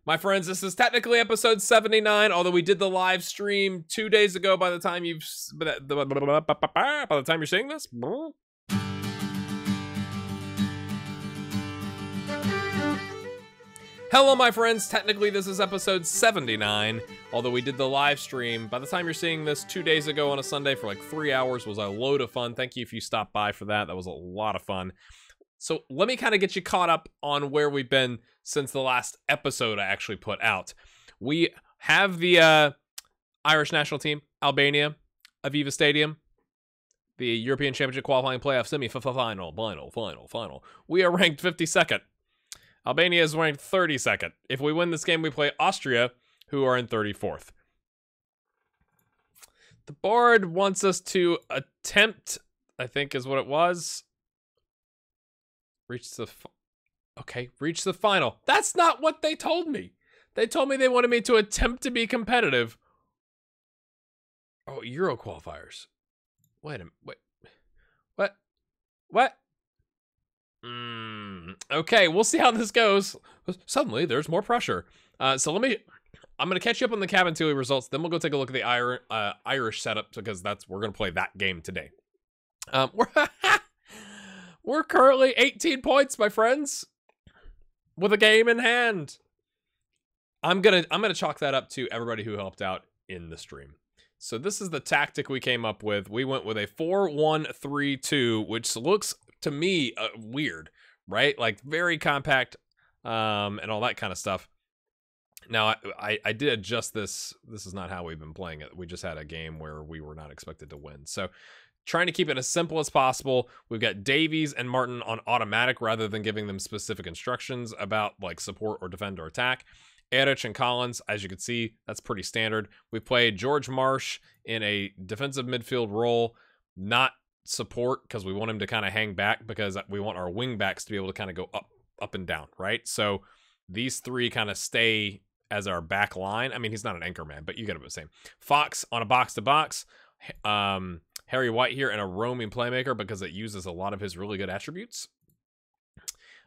My friends, this is technically episode 79, although we did the live stream 2 days ago by the time you're seeing this. Hello, my friends. Technically, this is episode 79, although we did the live stream. By the time you're seeing this 2 days ago on a Sunday for like 3 hours was a load of fun. Thank you if you stopped by for that. That was a lot of fun. So let me kind of get you caught up on where we've been since the last episode I actually put out. We have the Irish national team, Albania, Aviva Stadium, the European Championship qualifying playoff final. We are ranked 52nd. Albania is ranked 32nd. If we win this game, we play Austria, who are in 34th. The board wants us to attempt, I think is what it was, reach the final. That's not what they told me. They told me they wanted me to attempt to be competitive. Oh, Euro qualifiers. Wait a minute. Wait. What? Okay, we'll see how this goes. Suddenly, there's more pressure. So I'm going to catch you up on the Cabinteely results. Then we'll go take a look at the Irish setup because we're going to play that game today. We're currently 18 points, my friends, with a game in hand. I'm gonna chalk that up to everybody who helped out in the stream. So this is the tactic we came up with. We went with a 4-1-3-2, which looks to me weird, right? Like very compact, and all that kind of stuff. Now I did adjust this. This is not how we've been playing it. We just had a game where we were not expected to win. So trying to keep it as simple as possible. We've got Davies and Martin on automatic rather than giving them specific instructions about like support or defend or attack. Erich and Collins, as you can see, that's pretty standard. We played George Marsh in a defensive midfield role, not support because we want him to kind of hang back because we want our wing backs to be able to kind of go up and down, right? So these three kind of stay as our back line. I mean, he's not an anchor man, but you get what I'm saying. Fox on a box-to-box. Harry White here and a roaming playmaker because it uses a lot of his really good attributes.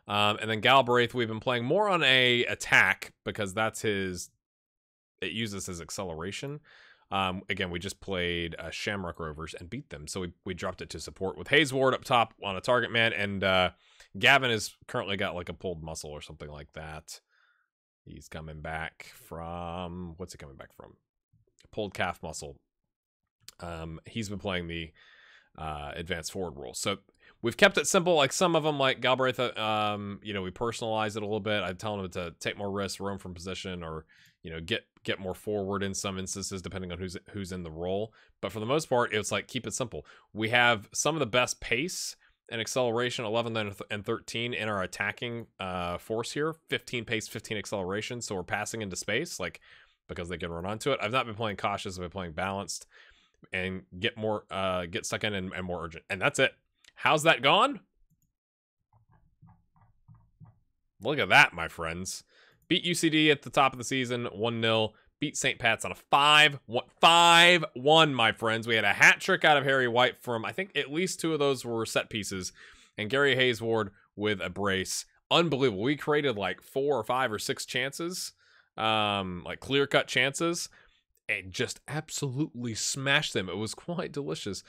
And then Galbraith, we've been playing more on a attack because that's it uses his acceleration. Again, we just played Shamrock Rovers and beat them. So we dropped it to support with Hayes Ward up top on a target man. And Gavin has currently got like a pulled muscle or something like that. He's coming back from, what's he coming back from? Pulled calf muscle. He's been playing the advanced forward role. So we've kept it simple. Like some of them, like Galbraith, we personalize it a little bit. I tell him to take more risks, roam from position, or get more forward in some instances, depending on who's in the role. But for the most part, it's like keep it simple. We have some of the best pace and acceleration, 11 and 13 in our attacking force here. 15 pace, 15 acceleration. So we're passing into space, like because they can run onto it. I've not been playing cautious. I've been playing balanced. And get stuck in and more urgent. And that's it. How's that gone? Look at that, my friends. Beat UCD at the top of the season, 1-0. Beat St. Pat's on a 5-1, my friends. We had a hat trick out of Harry White from, I think at least 2 of those were set pieces. And Gary Hayes Ward with a brace. Unbelievable. We created like 4 or 5 or 6 chances. Like clear-cut chances. And just absolutely smashed them. It was quite delicious.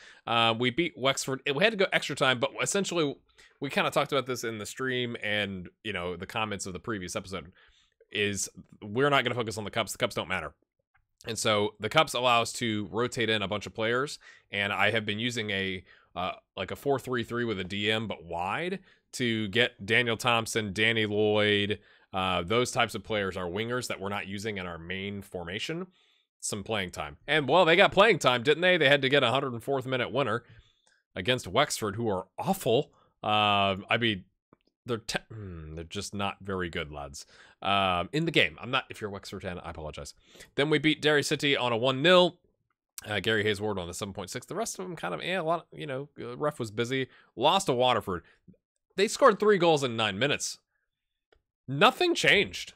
We beat Wexford. We had to go extra time, but essentially, we kind of talked about this in the stream and, the comments of the previous episode, is we're not going to focus on the Cups. The Cups don't matter. And so the Cups allow us to rotate in a bunch of players, and I have been using a 4-3-3 with a DM, but wide, to get Daniel Thompson, Danny Lloyd, those types of players, our wingers that we're not using in our main formation, some playing time. And well, they got playing time, didn't they? They had to get a 104th minute winner against Wexford, who are awful. I mean, they're just not very good, lads. In the game. If you're a Wexford fan, I apologize. Then we beat Derry City on a 1-0. Gary Hayes Ward on the 7.6. The rest of them kind of, a lot, ref was busy. Lost to Waterford. They scored 3 goals in 9 minutes. Nothing changed.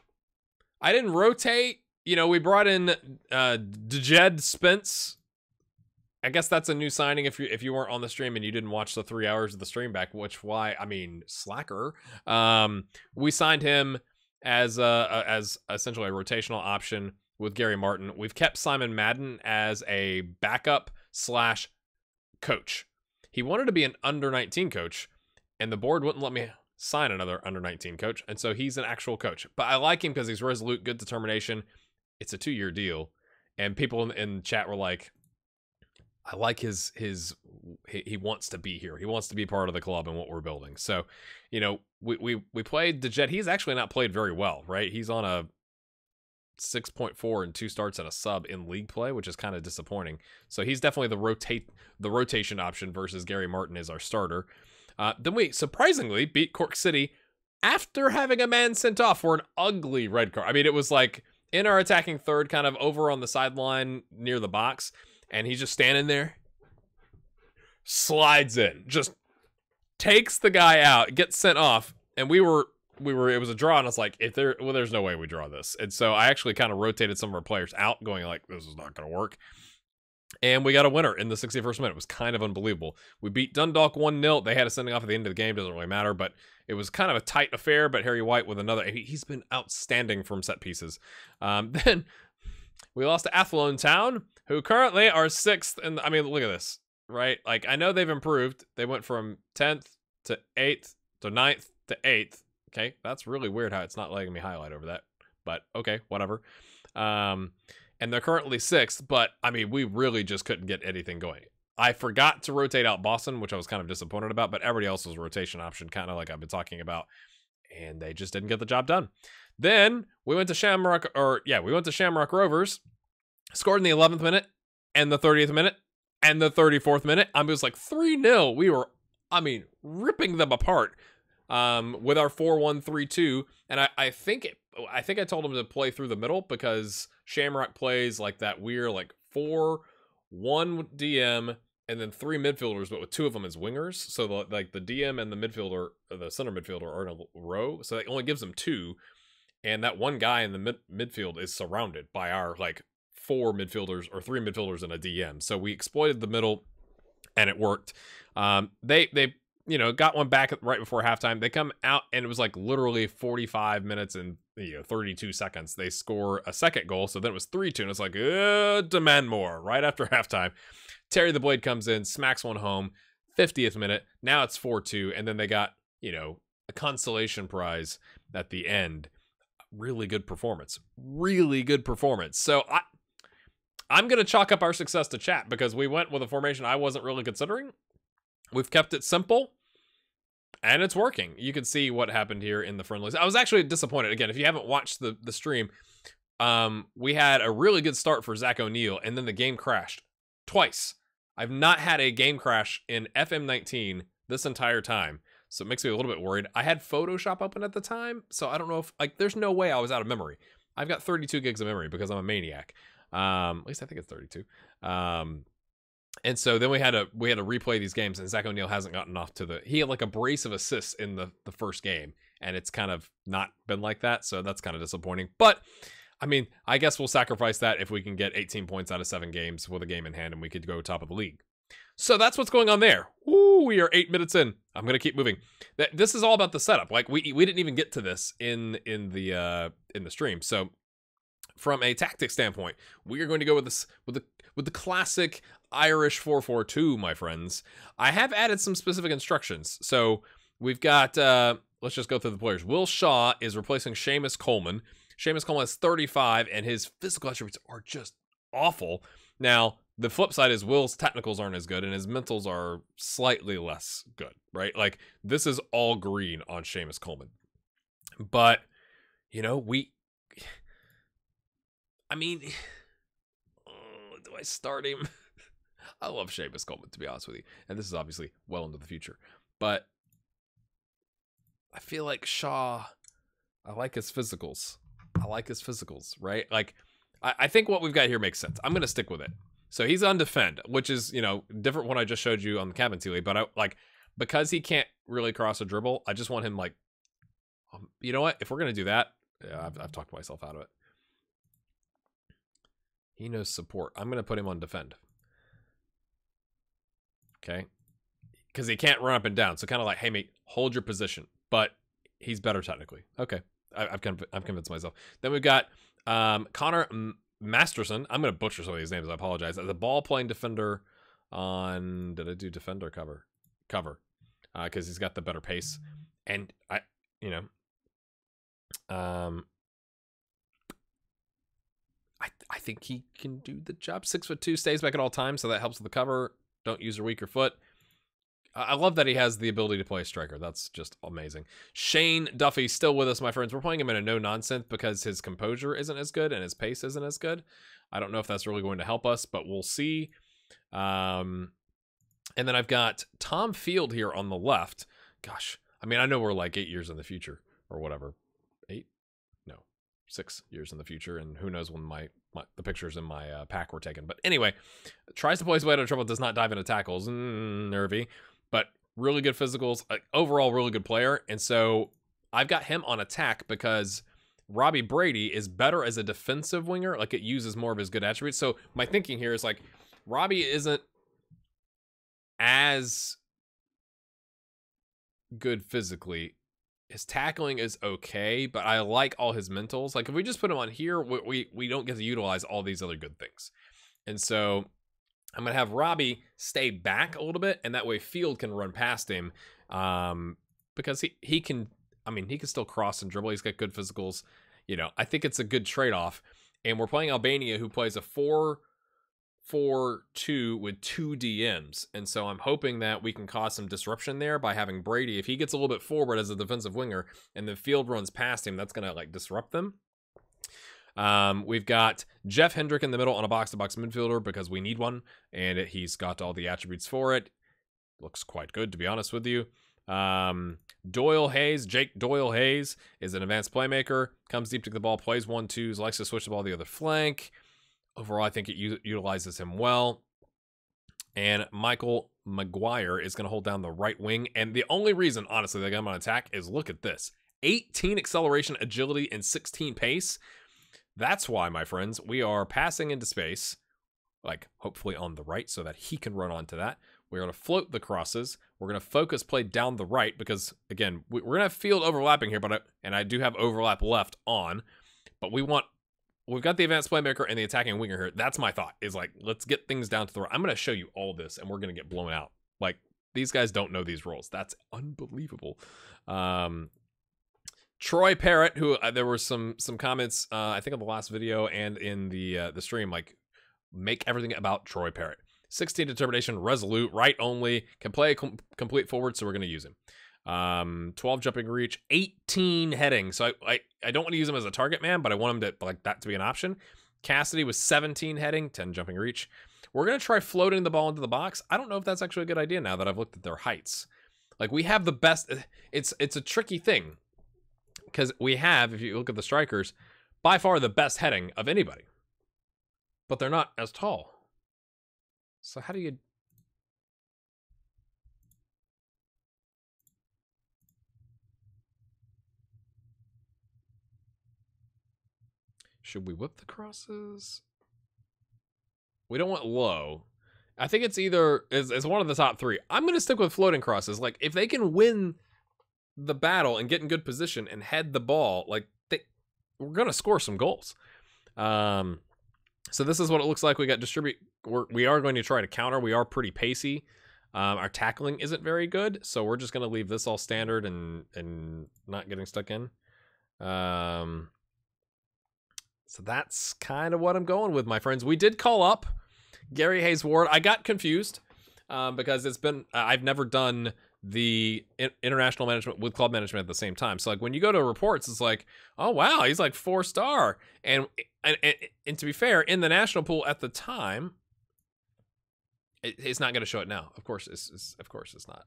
I didn't rotate. We brought in Dejed Spence. I guess that's a new signing if you weren't on the stream and you didn't watch the 3 hours of the stream back, slacker. We signed him as essentially a rotational option with Gary Martin. We've kept Simon Madden as a backup slash coach. He wanted to be an under-19 coach, and the board wouldn't let me sign another under-19 coach, and so he's an actual coach. But I like him because he's resolute, good determination. It's a 2-year deal, and people in chat were like, I like he wants to be here. He wants to be part of the club and what we're building. So, you know, we played Dejet. He's actually not played very well, right? He's on a 6.4 and 2 starts and a sub in league play, which is kind of disappointing. So he's definitely the rotation option versus Gary Martin is our starter. Then we surprisingly beat Cork City after having a man sent off for an ugly red card. I mean, it was like in our attacking third, kind of over on the sideline near the box, and he's just standing there, slides in, just takes the guy out, gets sent off, and it was a draw, and I was like, there's no way we draw this. And so I actually kind of rotated some of our players out, going like, this is not going to work. And we got a winner in the 61st minute. It was kind of unbelievable. We beat Dundalk 1-0. They had a sending off at the end of the game. Doesn't really matter, but it was kind of a tight affair. But Harry White with another. He's been outstanding from set pieces. Then we lost to Athlone Town, who currently are 6th. And I mean, look at this, right? Like, I know they've improved. They went from 10th to 8th to 9th to 8th. Okay, that's really weird how it's not letting me highlight over that. But okay, whatever. And they're currently 6th, but I mean, we really just couldn't get anything going. I forgot to rotate out Boston, which I was kind of disappointed about, but everybody else was a rotation option, kind of like I've been talking about, and they just didn't get the job done. Then we went to Shamrock Rovers, scored in the 11th minute, and the 30th minute, and the 34th minute. I mean, it was like 3-0. We were, I mean, ripping them apart with our 4-1-3-2, and I think I told them to play through the middle because Shamrock plays like that weird, like 4-1 DM and then 3 midfielders, but with 2 of them as wingers. So the DM and the midfielder, or the center midfielder, are in a row. So it only gives them 2, and that one guy in the midfield is surrounded by our like 4 midfielders or 3 midfielders and a DM. So we exploited the middle, and it worked. They got one back right before halftime. They come out, and it was like literally 45 minutes and 32 seconds. They score a second goal, so then it was 3-2, and it's like, demand more. Right after halftime, Terry the Blade comes in, smacks one home, 50th minute. Now it's 4-2, and then they got, a consolation prize at the end. Really good performance. Really good performance. So I'm going to chalk up our success to chat because we went with a formation I wasn't really considering. We've kept it simple, and it's working. You can see what happened here in the friendlies. I was actually disappointed. Again, if you haven't watched the stream, we had a really good start for Zach O'Neill, and then the game crashed twice. I've not had a game crash in FM19 this entire time, so it makes me a little bit worried. I had Photoshop open at the time, so I don't know if, there's no way I was out of memory. I've got 32 gigs of memory because I'm a maniac. At least I think it's 32. And so then we had to replay these games, and Zach O'Neill hasn't gotten off to he had like a brace of assists in the first game, and it's kind of not been like that, so that's kind of disappointing. But I mean, I guess we'll sacrifice that if we can get 18 points out of 7 games with a game in hand, and we could go top of the league. So that's what's going on there. Ooh, we are 8 minutes in. I'm gonna keep moving. This is all about the setup. Like we didn't even get to this in the stream. So from a tactic standpoint, we are going to go with the classic Irish 4-4-2, my friends. I have added some specific instructions. So we've got, let's just go through the players. Will Shaw is replacing Seamus Coleman. Seamus Coleman is 35, and his physical attributes are just awful. Now, the flip side is Will's technicals aren't as good, and his mentals are slightly less good, right? Like, this is all green on Seamus Coleman. But, I mean, do I start him? I love Seamus Coleman, to be honest with you. And this is obviously well into the future. But I feel like Shaw, I like his physicals. Right? Like, I think what we've got here makes sense. I'm going to stick with it. So he's on defend, which is, different from what I just showed you on the Cabinteely. But because he can't really cross a dribble, I just want him like, you know what? If we're going to do that, yeah, I've talked myself out of it. He knows support. I'm going to put him on defend. Okay. Because he can't run up and down. So kind of like, hey, mate, hold your position. But he's better technically. Okay. I've convinced myself. Then we've got Connor Masterson. I'm going to butcher some of these names. I apologize. The ball playing defender on, did I do defender cover? Because he's got the better pace. And I think he can do the job. 6'2", stays back at all times, so that helps with the cover. Don't use your weaker foot. I love that he has the ability to play a striker. That's just amazing. Shane Duffy still with us, my friends. We're playing him in a no-nonsense because his composure isn't as good and his pace isn't as good. I don't know if that's really going to help us, but we'll see. And then I've got Tom Field here on the left. Gosh, I mean, I know we're like 8 years in the future or whatever. 8? No, 6 years in the future, and who knows when the pictures in my pack were taken. But anyway, tries to play his way out of trouble, does not dive into tackles. Nervy. But really good physicals, overall really good player. And so I've got him on attack because Robbie Brady is better as a defensive winger. Like, it uses more of his good attributes. So my thinking here is like, Robbie isn't as good physically. His tackling is okay, but I like all his mentals. Like, if we just put him on here, we don't get to utilize all these other good things. And so I'm going to have Robbie stay back a little bit, and that way Field can run past him because he can, I mean, he can still cross and dribble. He's got good physicals. You know, I think it's a good trade-off. And we're playing Albania, who plays a 4-4-2 with 2 DMs. And so I'm hoping that we can cause some disruption there by having Brady. If he gets a little bit forward as a defensive winger and the Field runs past him, that's going to like disrupt them. We've got Jeff Hendrick in the middle on a box-to-box midfielder because we need one, and he's got all the attributes for it. Looks quite good, to be honest with you. Jake Doyle Hayes is an advanced playmaker, comes deep to the ball, plays 1-2s, likes to switch the ball to the other flank. Overall, I think it utilizes him well. And Michael McGuire is going to hold down the right wing. And the only reason, honestly, that I'm on attack is look at this. 18 acceleration, agility, and 16 pace. That's why, my friends, we are passing into space, like hopefully on the right so that he can run onto that. We're going to float the crosses. We're going to focus play down the right because, again, we're going to have Field overlapping here, and I do have overlap left on, but we've got the advanced playmaker and the attacking winger here. That's my thought, is like, let's get things down to the right. I'm going to show you all this, and we're going to get blown out. Like, these guys don't know these roles. That's unbelievable. Troy Parrott, who there were some comments, I think on the last video and in the stream, like, make everything about Troy Parrott. 16 determination, resolute, right only, can play a complete forward, so we're going to use him. 12 jumping reach, 18 heading. So I don't want to use him as a target man, but I want him to like that to be an option. Cassidy was 17 heading, 10 jumping reach. We're going to try floating the ball into the box. I don't know if that's actually a good idea now that I've looked at their heights. Like, we have the best. It's a tricky thing because we have, if you look at the strikers, by far the best heading of anybody, but they're not as tall. So how do you... Should we whip the crosses? We don't want low. I think it's either is one of the top 3. I'm going to stick with floating crosses. Like, if they can win the battle and get in good position and head the ball, like, we're going to score some goals. So this is what it looks like. We got distribute. We are going to try to counter. We are pretty pacey. Our tackling isn't very good, so we're just going to leave this all standard and not getting stuck in. So that's kind of what I'm going with, my friends. We did call up Gary Hayes Ward. I got confused because it's been I've never done the international management with club management at the same time. So like when you go to reports, it's like, oh wow, he's like 4-star. And to be fair, in the national pool at the time, it's not going to show it now. Of course, it's not.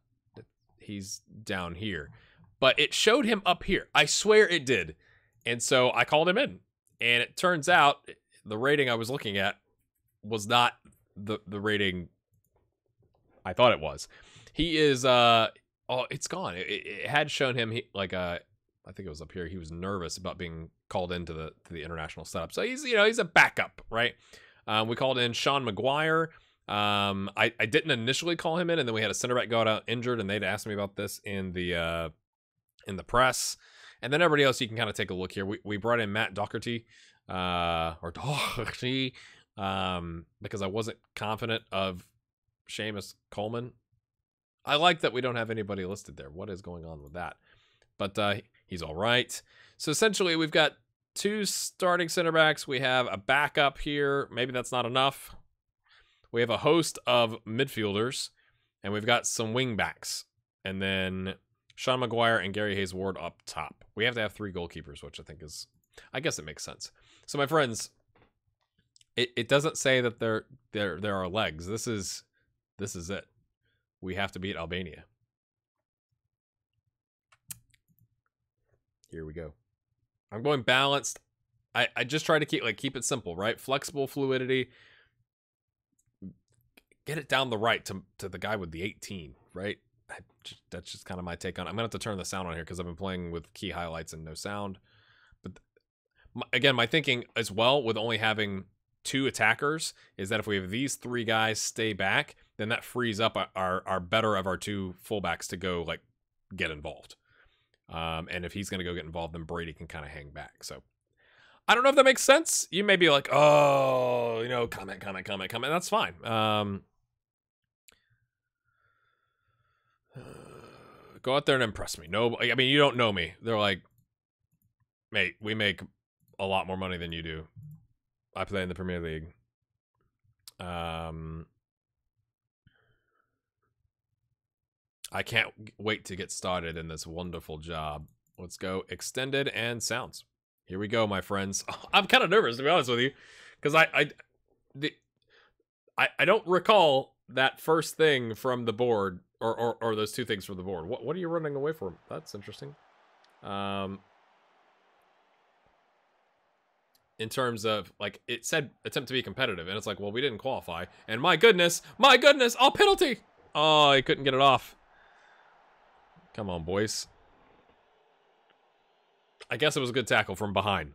He's down here, but it showed him up here. I swear it did. And so I called him in, and it turns out the rating I was looking at was not the rating I thought it was. He is oh, it's gone. It had shown him I think it was up here. He was nervous about being called into the international setup. So he's a backup, right? We called in Sean McGuire. I didn't initially call him in, and then we had a center back go out injured, and they'd asked me about this in the press. And then everybody else, you can kind of take a look here. We brought in Matt Doherty, because I wasn't confident of Seamus Coleman. I like that we don't have anybody listed there. What is going on with that? But he's all right. So essentially, we've got 2 starting center backs. We have a backup here. Maybe that's not enough. We have a host of midfielders, and we've got some wing backs. And then Sean Maguire and Gary Hayes Ward up top. We have to have 3 goalkeepers, which I think is, I guess it makes sense. So my friends, it doesn't say that there are legs. This is it. We have to beat Albania. Here we go. I'm going balanced. I just try to keep it simple, right? Flexible fluidity. Get it down the right to the guy with the 18, right? That's just kind of my take on it. I'm going to have to turn the sound on here because I've been playing with key highlights and no sound. But again, my thinking as well with only having 2 attackers is that if we have these 3 guys stay back, then that frees up our better of our 2 fullbacks to go get involved. And if he's going to go get involved, then Brady can kind of hang back. So I don't know if that makes sense. You may be like, oh, comment. That's fine. Go out there and impress me. No, I mean, you don't know me. They're like, mate, we make a lot more money than you do. I play in the Premier League. I can't wait to get started in this wonderful job. Let's go. Extended and sounds. Here we go, my friends. I'm kind of nervous, to be honest with you, because I don't recall that first thing from the board, or those 2 things from the board. What are you running away from? That's interesting. In terms of, it said attempt to be competitive, and it's like, well, we didn't qualify. And my goodness, oh, penalty! Oh, he couldn't get it off. Come on, boys. I guess it was a good tackle from behind.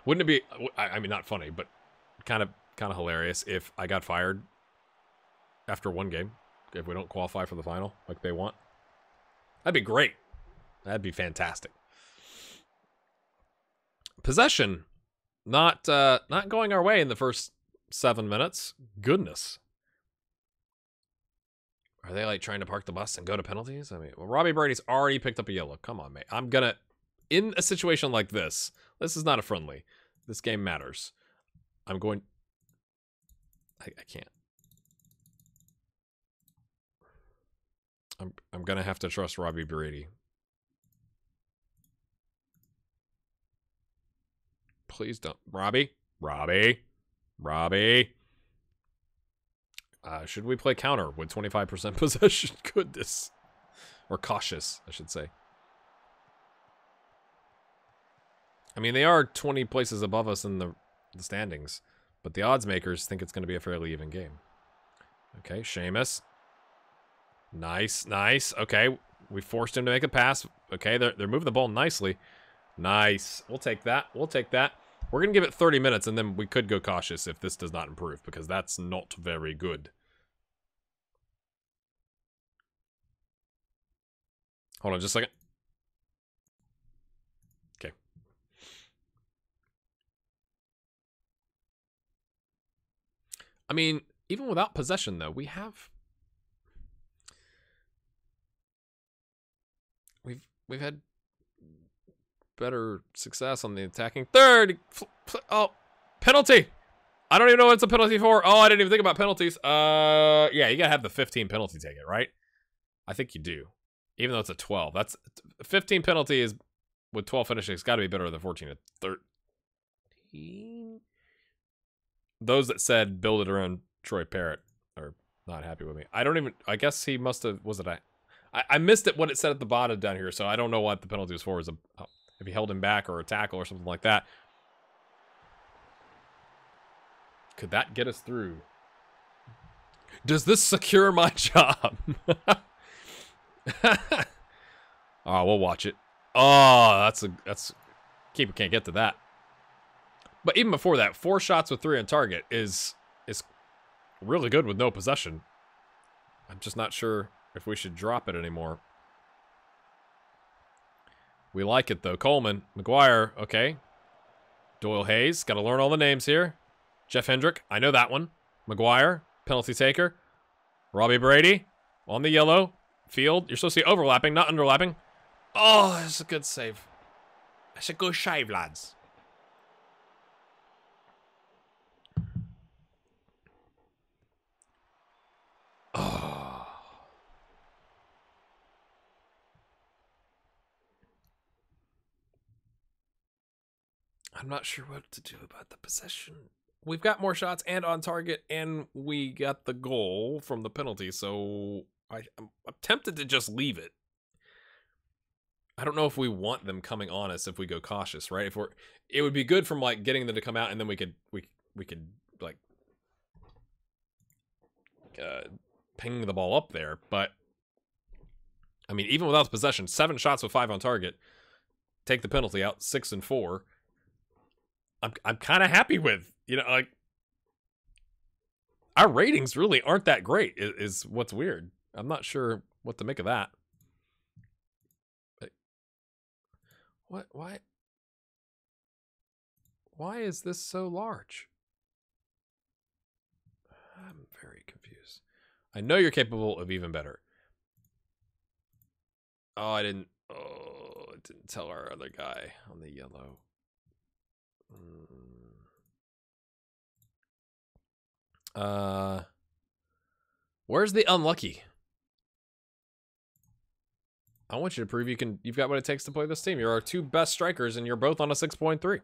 Wouldn't it be, I mean, not funny, but kind of hilarious if I got fired after 1 game, if we don't qualify for the final like they want? That'd be great. That'd be fantastic. Possession, not going our way in the first 7 minutes. Goodness. Are they trying to park the bus and go to penalties? I mean, well, Robbie Brady's already picked up a yellow. Come on, mate. I'm gonna, in a situation like this is not a friendly. This game matters. I'm going, I can't. I'm gonna have to trust Robbie Brady. Please don't. Robbie. Should we play counter with 25% possession? Goodness. Or cautious, I should say. I mean, they are 20 places above us in the standings, but the odds makers think it's going to be a fairly even game. Okay, Seamus. Nice. Okay, we forced him to make a pass. Okay, they're moving the ball nicely. Nice. We'll take that. We're going to give it 30 minutes, and then we could go cautious if this does not improve, because that's not very good. Hold on just a second. Okay. I mean, even without possession, though, we've had better success on the attacking third. Oh, penalty. I don't even know what it's a penalty for. Oh, I didn't even think about penalties. Yeah, you gotta have the 15 penalty ticket, right? I think you do. Even though it's a 12. That's 15 penalty is with 12 finishing. It's got to be better than 14 to 13. Those that said build it around Troy Parrott are not happy with me. I guess he must have, I missed it what it said at the bottom down here, so I don't know what the penalty was for. If he held him back or a tackle or something like that. Could that get us through? Does this secure my job? Oh, we'll watch it. Oh, that's keeper can't get to that. But even before that, 4 shots with 3 on target is really good with no possession. I'm just not sure if we should drop it anymore. We like it, though. Coleman. McGuire. Okay. Doyle Hayes. Got to learn all the names here. Jeff Hendrick. I know that one. McGuire. Penalty taker. Robbie Brady. On the yellow. Field. You're supposed to be overlapping, not underlapping. Oh, that's a good save. That's a good save, lads. Oh. I'm not sure what to do about the possession. We've got more shots and on target, and we got the goal from the penalty, so I'm tempted to just leave it. I don't know if we want them coming on us if we go cautious, right? It would be good from like getting them to come out, and then we could like ping the ball up there. But I mean, even without the possession, 7 shots with 5 on target, take the penalty out, 6 and 4. I'm kind of happy with, you know, like our ratings really aren't that great. Is what's weird. I'm not sure what to make of that. What? Why is this so large? I'm very confused. I know you're capable of even better. Oh, I didn't tell our other guy on the yellow. Where's the unlucky? I want you to prove you've got what it takes to play this team. You're our 2 best strikers, and you're both on a 6.3.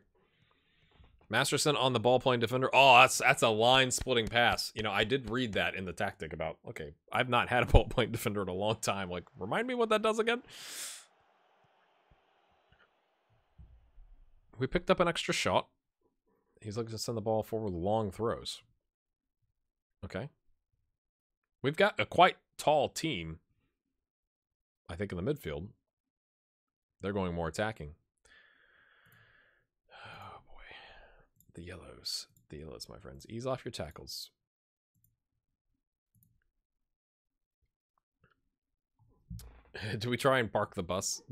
Masterson on the ball playing defender. Oh, that's a line splitting pass. You know, I did read that in the tactic about, okay, I've not had a ball playing defender in a long time. Like, remind me what that does again? We picked up an extra shot. He's looking to send the ball forward with long throws. Okay. We've got a quite tall team, I think, in the midfield. They're going more attacking. Oh, boy. The yellows. The yellows, my friends. Ease off your tackles. Do we try and park the bus?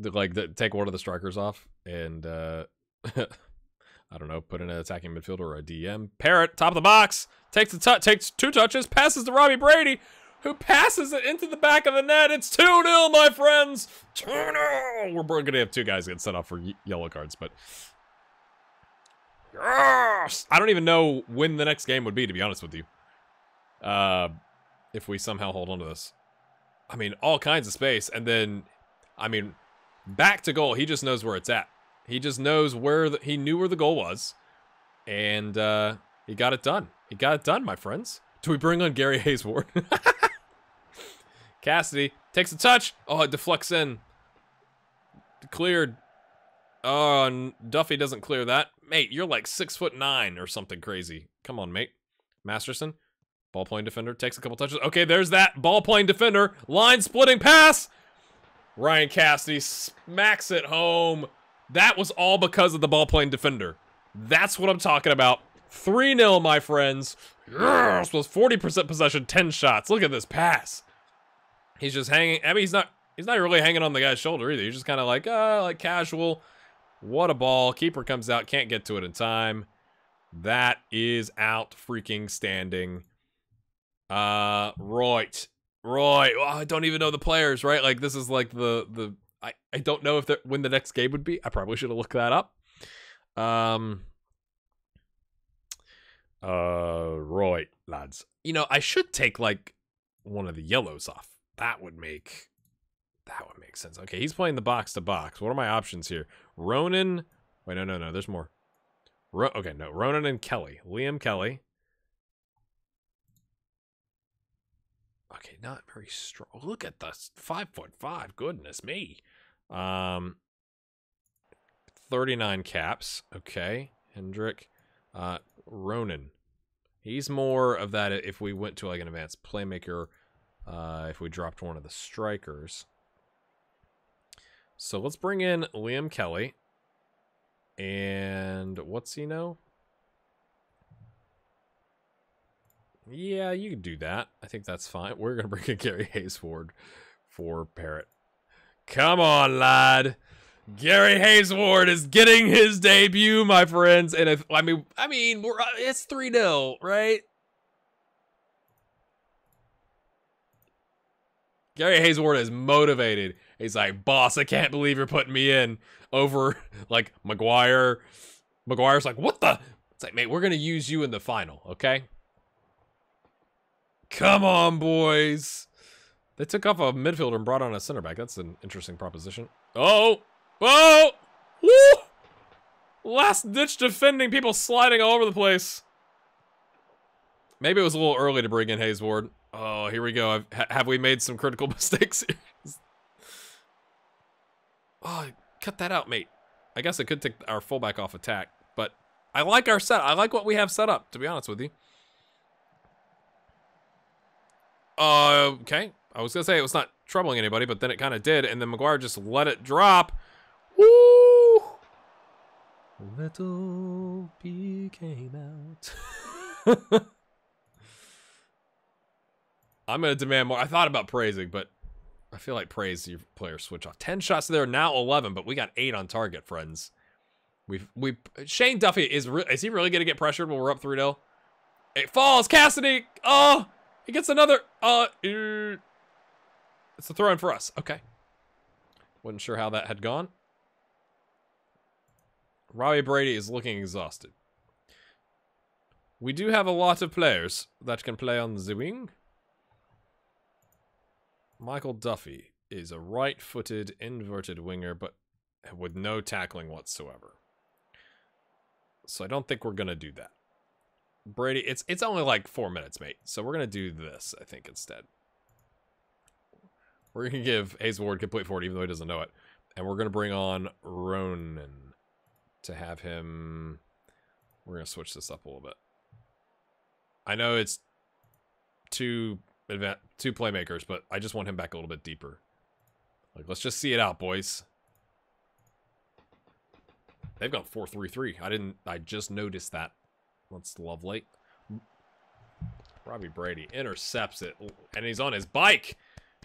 Take one of the strikers off and, I don't know, put in an attacking midfielder or a DM. Parrott, top of the box. Takes 2 touches. Passes to Robbie Brady, who passes it into the back of the net. It's 2-0, my friends. 2-0. We're going to have 2 guys get sent off for yellow cards, but yes! I don't even know when the next game would be, to be honest with you. If we somehow hold on to this. I mean, all kinds of space. And then, I mean, back to goal. He just knows where it's at. He just knows he knew where the goal was. And he got it done. He got it done, my friends. Do we bring on Gary Hayes-Ward? Cassidy takes a touch. Oh, it deflects in. Cleared. Oh, and Duffy doesn't clear that. Mate, you're like 6'9" or something crazy. Come on, mate. Masterson, ball playing defender, takes a couple touches. Okay, there's that ball playing defender. Line splitting pass. Ryan Cassidy smacks it home. That was all because of the ball playing defender. That's what I'm talking about. 3-0, my friends. Yes, was 40% possession, 10 shots. Look at this pass. He's just hanging. I mean, he's not really hanging on the guy's shoulder either. He's just kind of like casual. What a ball. Keeper comes out, can't get to it in time. That is out freaking standing. Right. Oh, I don't even know the players, right? Like, this is like I don't know when the next game would be. I probably should have looked that up. Right, lads. You know, I should take like one of the yellows off. That would make sense. Okay, he's playing the box to box. What are my options here? Ronan. Wait, no. There's more. Okay, no. Ronan and Kelly. Liam Kelly. Okay, not very strong. Look at the 5'5". Goodness me. 39 caps. Okay. Hendrick. Ronan. He's more of that if we went to like an advanced playmaker. If we dropped one of the strikers. So let's bring in Liam Kelly. And what's he know? Yeah, you can do that. I think that's fine. We're going to bring in Gary Hayes-Ward. for Parrott. Come on, lad. Gary Haysward is getting his debut, my friends. And if I mean, it's 3-0, right? Gary Haysward is motivated. He's like, boss, I can't believe you're putting me in over like Maguire. Maguire's like, what the? It's like, mate, we're gonna use you in the final, okay? Come on, boys. They took off a midfielder and brought on a center back. That's an interesting proposition. Oh! Whoa! Woo! Last-ditch defending, people sliding all over the place. Maybe it was a little early to bring in Haysward. Oh, here we go. Have we made some critical mistakes here? Oh, cut that out, mate. I guess I could take our fullback off attack, but I like our set. I like what we have set up, to be honest with you. Okay. I was gonna say it was not troubling anybody, but then it kind of did, and then Maguire just let it drop. Woo! Little P came out. I'm gonna demand more. I thought about praising, but I feel like praise your players switch off. 10 shots there, now 11, but we got 8 on target, friends. Shane Duffy is he really gonna get pressured when we're up 3-0? It falls, Cassidy. Oh, he gets another. It's a throw in for us. Okay. Wasn't sure how that had gone. Robbie Brady is looking exhausted. We do have a lot of players that can play on the wing. Michael Duffy is a right-footed, inverted winger, but with no tackling whatsoever. So I don't think we're going to do that. Brady, it's only like 4 minutes, mate. So we're going to do this, I think, instead. We're going to give Haysward complete forward, even though he doesn't know it. And we're going to bring on Ronan to have him... We're going to switch this up a little bit. I know it's two playmakers, but I just want him back a little bit deeper. Like, let's just see it out, boys. They've gone 4-3-3. I just noticed that. That's lovely. Robbie Brady intercepts it, and he's on his bike.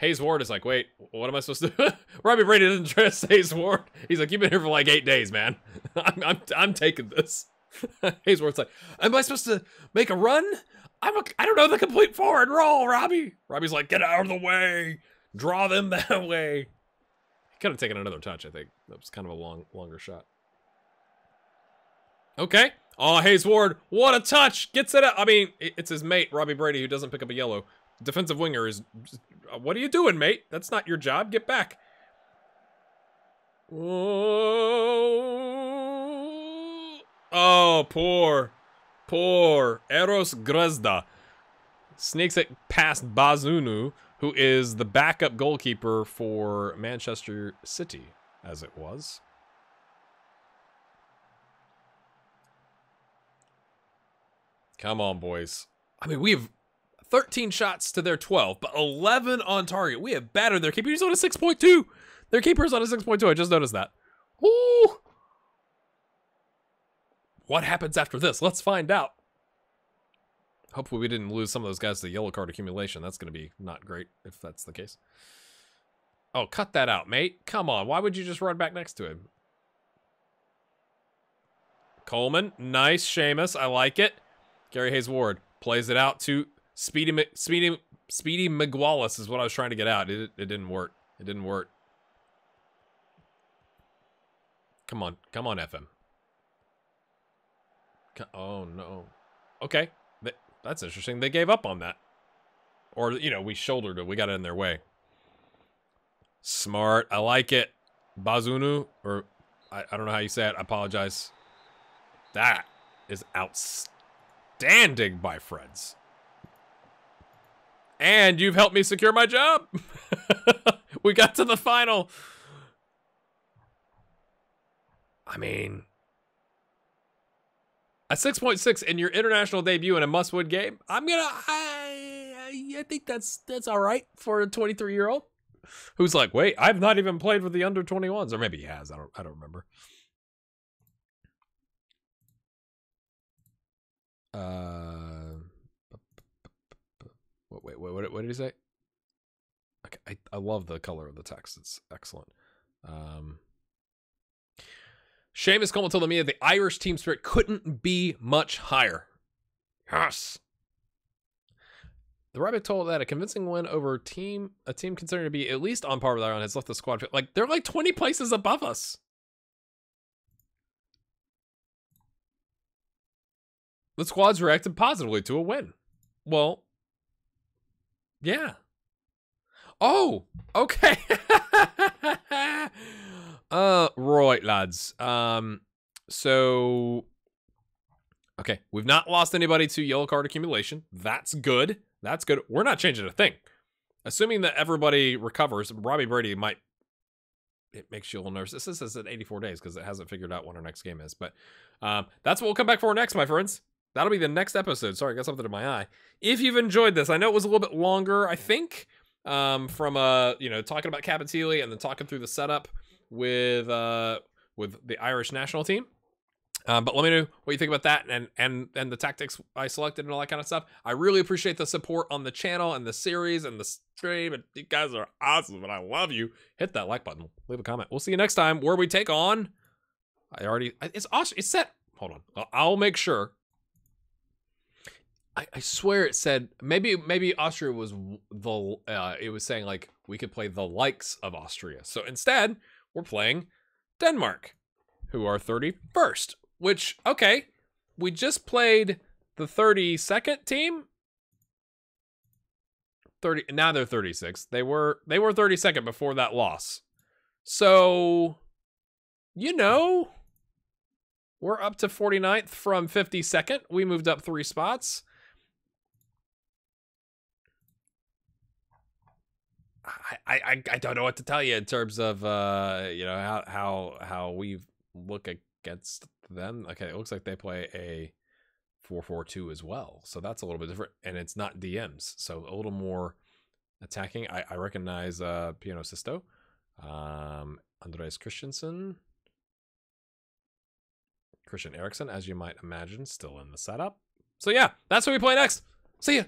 Haysward is like, wait, what am I supposed to do? Robbie Brady doesn't trust Haysward. He's like, you've been here for like 8 days, man. I'm taking this. Haysward's like, am I supposed to make a run? I don't know the complete forward roll, Robbie. Robbie's like, get out of the way. Draw them that way. He could have taken another touch, I think. That was kind of a longer shot. Okay. Oh, Haysward, what a touch. Gets it out. I mean, it's his mate, Robbie Brady, who doesn't pick up a yellow. Defensive winger is... What are you doing, mate? That's not your job. Get back. Oh, poor Eros Grezda. Sneaks it past Bazunu, who is the backup goalkeeper for Manchester City, as it was. Come on, boys. I mean, we have 13 shots to their 12, but 11 on target. We have battered their keeper. He's on a 6.2. Their keeper's on a 6.2. I just noticed that. Woo! What happens after this? Let's find out. Hopefully we didn't lose some of those guys to yellow card accumulation. That's going to be not great if that's the case. Oh, cut that out, mate. Come on. Why would you just run back next to him? Coleman. Nice, Seamus. I like it. Gary Haysward plays it out to Speedy McGualis is what I was trying to get out. It didn't work. It didn't work. Come on, FM. Oh no. Okay, that's interesting. They gave up on that, or you know, we shouldered it. We got it in their way. Smart. I like it. Bazunu, or I don't know how you say it. I apologize. That is outstanding, my friends. And you've helped me secure my job. We got to the final. I mean, a 6.6 in your international debut in a must-win game. I think that's all right for a 23-year-old who's like, wait, I've not even played with the under 21s, or maybe he has. I don't remember. Wait, what did he say? I love the color of the text. It's excellent. Seamus Coleman told me the Irish team spirit couldn't be much higher. Yes. The Rabbit told that a convincing win over a team considered to be at least on par with Ireland has left the squad. Like, they're like 20 places above us. The squad's reacted positively to a win. Well, yeah. Oh, okay. Right, lads. So, okay, we've not lost anybody to yellow card accumulation. That's good. That's good. We're not changing a thing. Assuming that everybody recovers, Robbie Brady might... It makes you a little nervous. This says at 84 days because it hasn't figured out when our next game is. But that's what we'll come back for next, my friends. That'll be the next episode. Sorry, I got something in my eye. If you've enjoyed this, I know it was a little bit longer, I think, from talking about Cabinteely and then talking through the setup with the Irish national team. But let me know what you think about that and the tactics I selected and all that kind of stuff. I really appreciate the support on the channel and the series and the stream. And you guys are awesome, and I love you. Hit that like button. Leave a comment. We'll see you next time where we take on... It's Austria. It's set. Hold on. I'll make sure. I swear it said... Maybe Austria was it was saying, like, we could play the likes of Austria. So instead, we're playing Denmark, who are 31st. Which, okay, we just played the 32nd team. Now they're 36th. They were 32nd before that loss. So, we're up to 49th from 52nd. We moved up 3 spots. I don't know what to tell you in terms of how we look against them. Okay, it looks like they play a 4-4-2 as well, so that's a little bit different, and it's not DMs, so a little more attacking. I recognize Piano Sisto, Andreas Christian Eriksson, as you might imagine, still in the setup. So yeah, that's what we play next. See ya.